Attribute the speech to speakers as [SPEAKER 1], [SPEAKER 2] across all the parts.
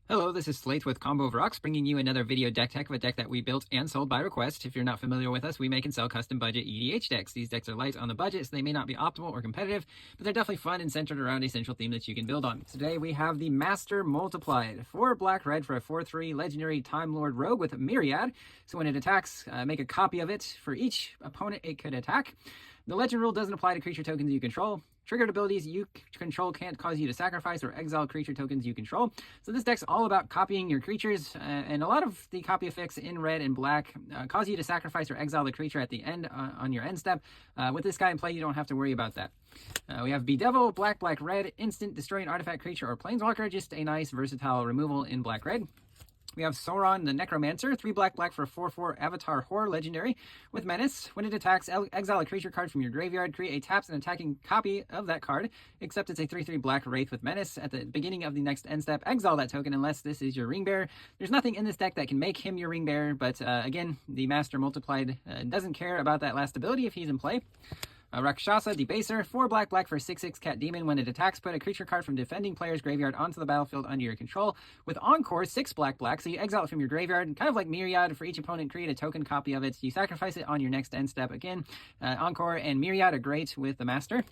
[SPEAKER 1] Hello, this is Slate with Combo of Rocks, bringing you another video deck tech of a deck that we built and sold by request. If you're not familiar with us, we make and sell custom budget EDH decks. These decks are light on the budget, so they may not be optimal or competitive, but they're definitely fun and centered around a central theme that you can build on. Today we have the Master Multiplied. 4 black-red for a 4/3 legendary Time Lord Rogue with Myriad. So when it attacks, make a copy of it for each opponent it could attack. The legend rule doesn't apply to creature tokens you control. Triggered abilities you control can't cause you to sacrifice or exile creature tokens you control. So this deck's all about copying your creatures, and a lot of the copy effects in red and black cause you to sacrifice or exile the creature at the end on your end step. With this guy in play, you don't have to worry about that. We have Bedevil, black, red, instant, destroy an artifact, creature, or planeswalker. Just a nice, versatile removal in black-red. We have Sauron the Necromancer, 3 black for a 4/4 Avatar Horror legendary with Menace. When it attacks, exile a creature card from your graveyard, create a taps and attacking copy of that card, except it's a 3/3 black Wraith with Menace. At the beginning of the next end step, exile that token unless this is your Ring Bearer. There's nothing in this deck that can make him your Ring Bearer, but again, the Master Multiplied doesn't care about that last ability if he's in play. Rakshasa Debaser, 4 black for a 6/6 cat demon. When it attacks, put a creature card from defending player's graveyard onto the battlefield under your control. With Encore, 6 black, so you exile it from your graveyard, kind of like Myriad. For each opponent, create a token copy of it. You sacrifice it on your next end step. Again, Encore and Myriad are great with the Master.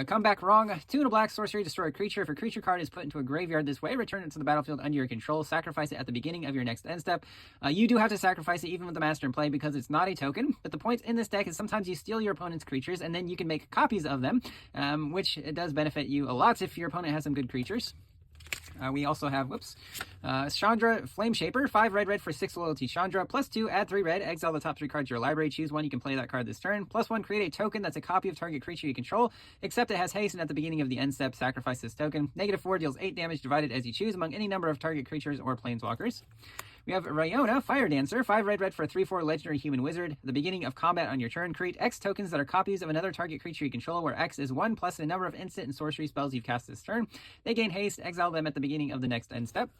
[SPEAKER 1] Come Back Wrong, 2 and a black sorcery, destroy a creature. If a creature card is put into a graveyard this way, return it to the battlefield under your control. Sacrifice it at the beginning of your next end step. You do have to sacrifice it even with the Master in play because it's not a token. But the point in this deck is sometimes you steal your opponent's creatures and then you can make copies of them, which it does benefit you a lot if your opponent has some good creatures. We also have, Chandra Flame Shaper, 5 red for 6 loyalty Chandra, +2, add 3 red, exile the top 3 cards of your library, choose one, you can play that card this turn, +1, create a token that's a copy of target creature you control, except it has haste, and at the beginning of the end step, sacrifice this token. -4 deals 8 damage divided as you choose among any number of target creatures or planeswalkers. We have Rayona, Fire Dancer, 5 red for a 3/4 legendary human wizard. At the beginning of combat on your turn, create X tokens that are copies of another target creature you control, where X is 1 plus the number of instant and sorcery spells you've cast this turn. They gain haste, exile them at the beginning of the next end step.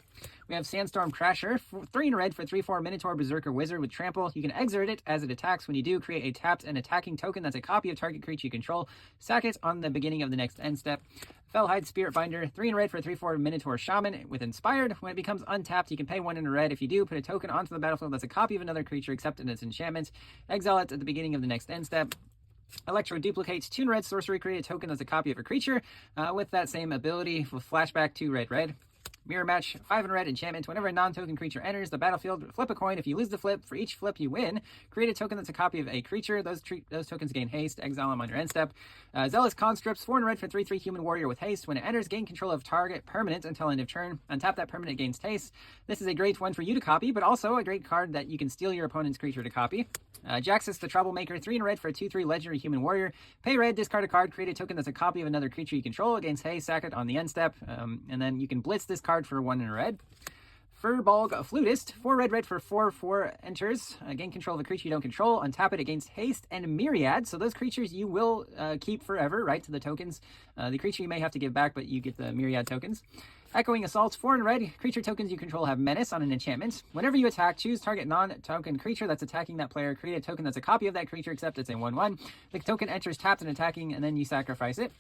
[SPEAKER 1] We have Sandstorm Crasher, 3 in red for 3/4 Minotaur Berserker Wizard with Trample. You can exert it as it attacks. When you do, create a tapped and attacking token that's a copy of target creature you control. Sack it on the beginning of the next end step. Fellhide Spirit Binder, 3 in red for 3/4 Minotaur Shaman with Inspired. When it becomes untapped, you can pay 1 in red. If you do, put a token onto the battlefield that's a copy of another creature except in its enchantment. Exile it at the beginning of the next end step. Electro Duplicates, 2 in red sorcery, create a token that's a copy of a creature with that same ability with flashback to red. Mirror Match, 5 in red enchantment. Whenever a non-token creature enters the battlefield, flip a coin. If you lose the flip, for each flip you win, create a token that's a copy of a creature. Those tokens gain haste. Exile them on your end step. Zealous Conscripts, 4 in red for 3/3 human warrior with haste. When it enters, gain control of target permanent until end of turn. Untap that permanent, gains haste. This is a great one for you to copy, but also a great card that you can steal your opponent's creature to copy. Jaxus the Troublemaker, 3 in red for a 2/3 legendary human warrior. Pay red, discard a card, create a token that's a copy of another creature you control. Against haste, sack it on the end step, and then you can blitz this card for 1 in red. Furbolg Flutist, 4 red for 4/4 enters. Gain control of a creature you don't control. Untap it against haste and Myriad. So those creatures you will keep forever, right, to the tokens. The creature you may have to give back, but you get the Myriad tokens. Echoing Assault, 4 in red. Creature tokens you control have Menace on an enchantment. Whenever you attack, choose target non-token creature that's attacking that player. Create a token that's a copy of that creature, except it's a 1/1. The token enters tapped and attacking, and then you sacrifice it.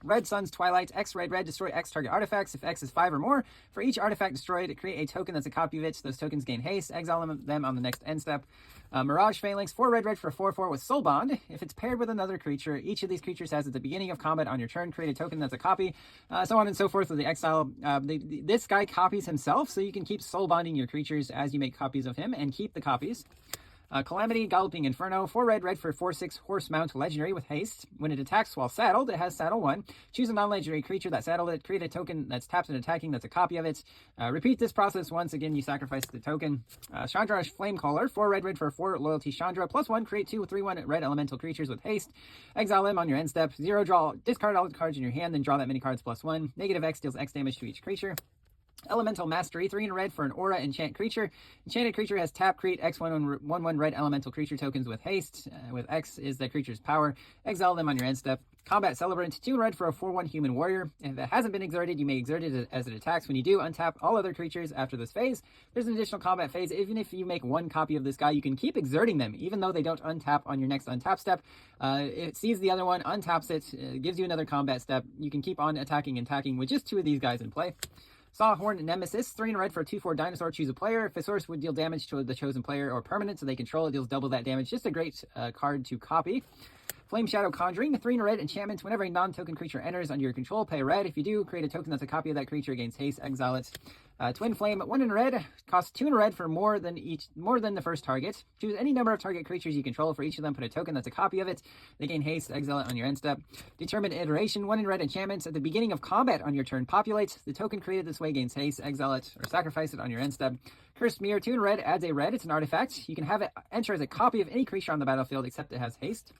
[SPEAKER 1] Red Sun's Twilight, X red, destroy X target artifacts. If X is 5 or more, for each artifact destroyed, create a token that's a copy of it. So those tokens gain haste, exile them on the next end step. Mirage Phalanx, 4 red for 4/4 with Soul Bond. If it's paired with another creature, each of these creatures has at the beginning of combat on your turn, create a token that's a copy, so on and so forth with the exile. This guy copies himself, so you can keep soul bonding your creatures as you make copies of him and keep the copies. Calamity, Galloping Inferno, 4 red for 4/6 Horse Mount Legendary with haste. When it attacks while saddled, it has saddle 1. Choose a non-legendary creature that saddled it. Create a token that's tapped and attacking that's a copy of it. Repeat this process once. Again, you sacrifice the token. Chandra Flamecaller, 4 red for 4 loyalty Chandra, +1, create 2 3/1 red elemental creatures with haste. Exile them on your end step. 0 draw, discard all the cards in your hand, then draw that many cards +1. -X deals X damage to each creature. Elemental Mastery, 3 in red for an Aura Enchant creature. Enchanted creature has tap, create X 1/1 red elemental creature tokens with haste. With X is the creature's power. Exile them on your end step. Combat Celebrant, 2 in red for a 4/1 human warrior. If it hasn't been exerted, you may exert it as it attacks. When you do, untap all other creatures after this phase. There's an additional combat phase. Even if you make 1 copy of this guy, you can keep exerting them, even though they don't untap on your next untap step. It sees the other one, untaps it, gives you another combat step. You can keep on attacking with just 2 of these guys in play. Sawhorn Nemesis, 3 in red for a 2/4 dinosaur. Choose a player. If a source would deal damage to the chosen player or permanent, so they control it, deals double that damage. Just a great card to copy. Flame Shadow Conjuring, 3 in red enchantment. Whenever a non-token creature enters under your control, pay red. If you do, create a token that's a copy of that creature, gains haste, exile it. Twin Flame, 1 in red, costs 2 in red for more than the first target. Choose any number of target creatures you control. For each of them, put a token that's a copy of it. They gain haste, exile it on your end step. Determined Iteration, 1 in red enchantments. At the beginning of combat on your turn, populates. The token created this way gains haste, exile it, or sacrifice it on your end step. Cursed Mirror, 2 in red, adds a red. It's an artifact. You can have it enter as a copy of any creature on the battlefield except it has haste.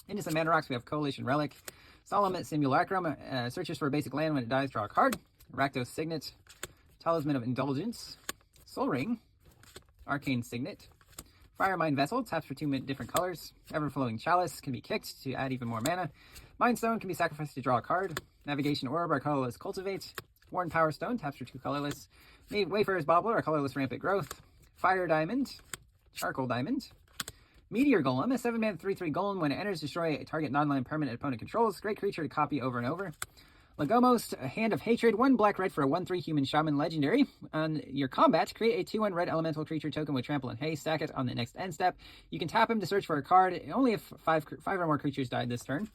[SPEAKER 1] Into some mana rocks, we have Coalition Relic. Solemn Simulacrum, searches for a basic land. When it dies, draw a card. Rakdos Signet. Talisman of Indulgence. Soul Ring. Arcane Signet. Firemind Vessel, taps for 2 different colors. Everflowing Chalice can be kicked to add even more mana. Mind Stone can be sacrificed to draw a card. Navigation Orb, our colorless Cultivate. Worn Power Stone, taps for 2 colorless. Wayfarer's Bobbler, our colorless Rampant Growth. Fire Diamond. Charcoal Diamond. Meteor Golem, a 7-mana 3/3 golem. When it enters, destroy a target non-land permanent opponent controls. Great creature to copy over and over. Lagomos, a Hand of Hatred, 1 black-red for a 1/3 human shaman legendary. On your combat, create a 2/1 red elemental creature token with trample and haste. Stack it on the next end step. You can tap him to search for a card, only if 5 or more creatures died this turn.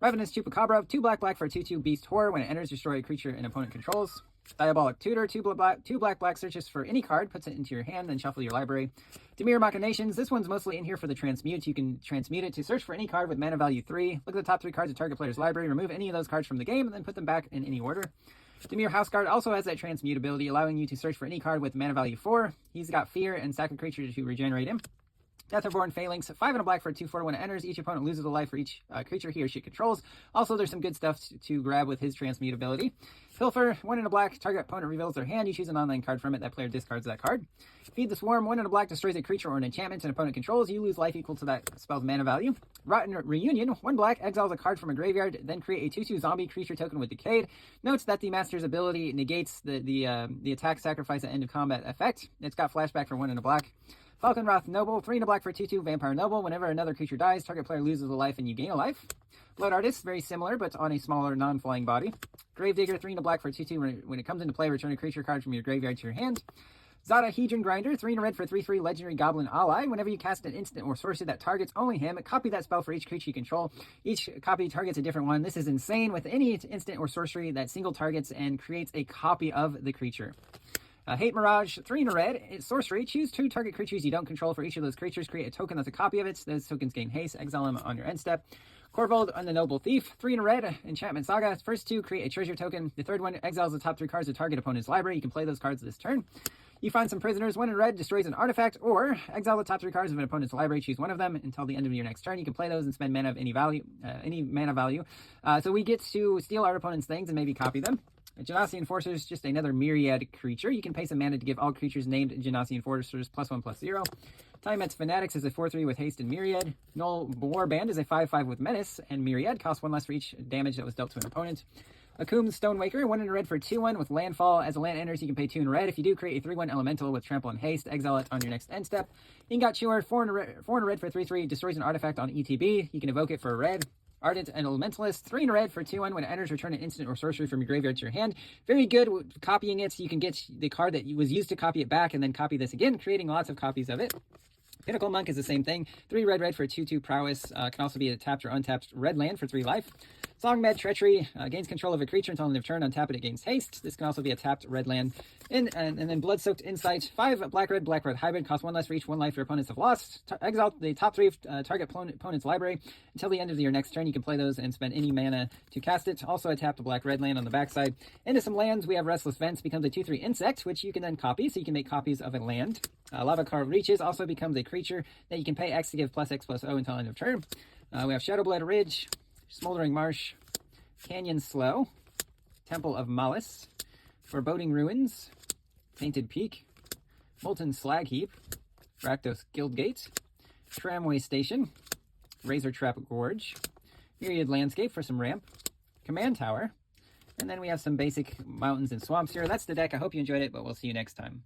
[SPEAKER 1] Ravenous Chupacabra, 2 black for a 2/2 beast horror. When it enters, destroy a creature an opponent controls. Diabolic Tutor, 2 black searches for any card, puts it into your hand, then shuffle your library. Dimir Machinations, this one's mostly in here for the transmute. You can transmute it to search for any card with mana value 3. Look at the top 3 cards of target player's library, remove any of those cards from the game, and then put them back in any order. Dimir Houseguard also has that transmute ability, allowing you to search for any card with mana value 4. He's got Fear and sack a creature to regenerate him. Deatherborn Phalanx, 5 and a black for a 2/4. When it enters, each opponent loses a life for each creature he or she controls. Also, there's some good stuff to grab with his transmute ability. Pilfer, 1 and a black, target opponent reveals their hand. You choose an online card from it. That player discards that card. Feed the Swarm, 1 and a black, destroys a creature or an enchantment an opponent controls. You lose life equal to that spell's mana value. Rotten Reunion, 1 black, exiles a card from a graveyard, then create a 2/2 zombie creature token with Decayed. Notes that the master's ability negates the attack, sacrifice, at end of combat effect. It's got flashback for 1 and a black. Falconwrath Noble, 3 and a black for 2/2 Vampire Noble. Whenever another creature dies, target player loses a life and you gain a life. Blood Artist, very similar, but on a smaller non-flying body. Gravedigger, 3 and a black for 2/2. When it comes into play, return a creature card from your graveyard to your hand. Zada Hedron Grinder, 3 and a red for 3/3 Legendary Goblin Ally. Whenever you cast an instant or sorcery that targets only him, copy that spell for each creature you control. Each copy targets a different one. This is insane. With any instant or sorcery that single targets and creates a copy of the creature. Hate Mirage, 3 and a red. It's sorcery. Choose 2 target creatures you don't control. For each of those creatures, create a token that's a copy of it. Those tokens gain haste. Exile them on your end step. Corvold on the Noble Thief, 3 and a red. Enchantment Saga. First 2, create a treasure token. The third one exiles the top 3 cards of target opponent's library. You can play those cards this turn. You find some prisoners. 1 in red, destroys an artifact, or exile the top 3 cards of an opponent's library. Choose one of them until the end of your next turn. You can play those and spend mana of any mana value. So we get to steal our opponent's things and maybe copy them. Genasi Enforcers, just another myriad creature. You can pay some mana to give all creatures named Genasi Enforcers +1/+0. Tiamet's Fanatics is a 4/3 with haste and myriad. Null Warband is a 5/5 with menace and myriad. Costs 1 less for each damage that was dealt to an opponent. Akum's Stonewaker, 1 in red for 2/1 with landfall. As a land enters, you can pay 2 in red. If you do, create a 3/1 elemental with trample and haste. Exile it on your next end step. Ingot Chewer, 4 in red for 3/3. Destroys an artifact on ETB. You can evoke it for a red. Ardent and Elementalist, 3 in red for 2/1. When it enters, return an instant or sorcery from your graveyard to your hand. Very good with copying it. So you can get the card that was used to copy it back and then copy this again, creating lots of copies of it. Pinnacle Monk is the same thing. 3 red for 2/2 prowess. Can also be a tapped or untapped red land for 3 life. Songmed Treachery gains control of a creature until end of turn. Untap it, it gains haste. This can also be a tapped red land. And then Blood-Soaked Insight. 5 black-red hybrid. Costs 1 less for each 1 life your opponents have lost. Exile the top 3 target opponent's library. Until the end of your next turn, you can play those and spend any mana to cast it. Also a tapped black-red land on the backside. Into some lands, we have Restless Vents. Becomes a 2/3 insect, which you can then copy. So you can make copies of a land. Lava Carved Reaches also becomes a creature that you can pay X to give +X/+0 until end of turn. We have Shadowblade Ridge, Smoldering Marsh, Canyon Slough, Temple of Malice, Foreboding Ruins, Tainted Peak, Molten Slag Heap, Rakdos Guildgate, Tramway Station, Razor Trap Gorge, Myriad Landscape for some ramp, Command Tower, and then we have some basic mountains and swamps here. That's the deck. I hope you enjoyed it, but we'll see you next time.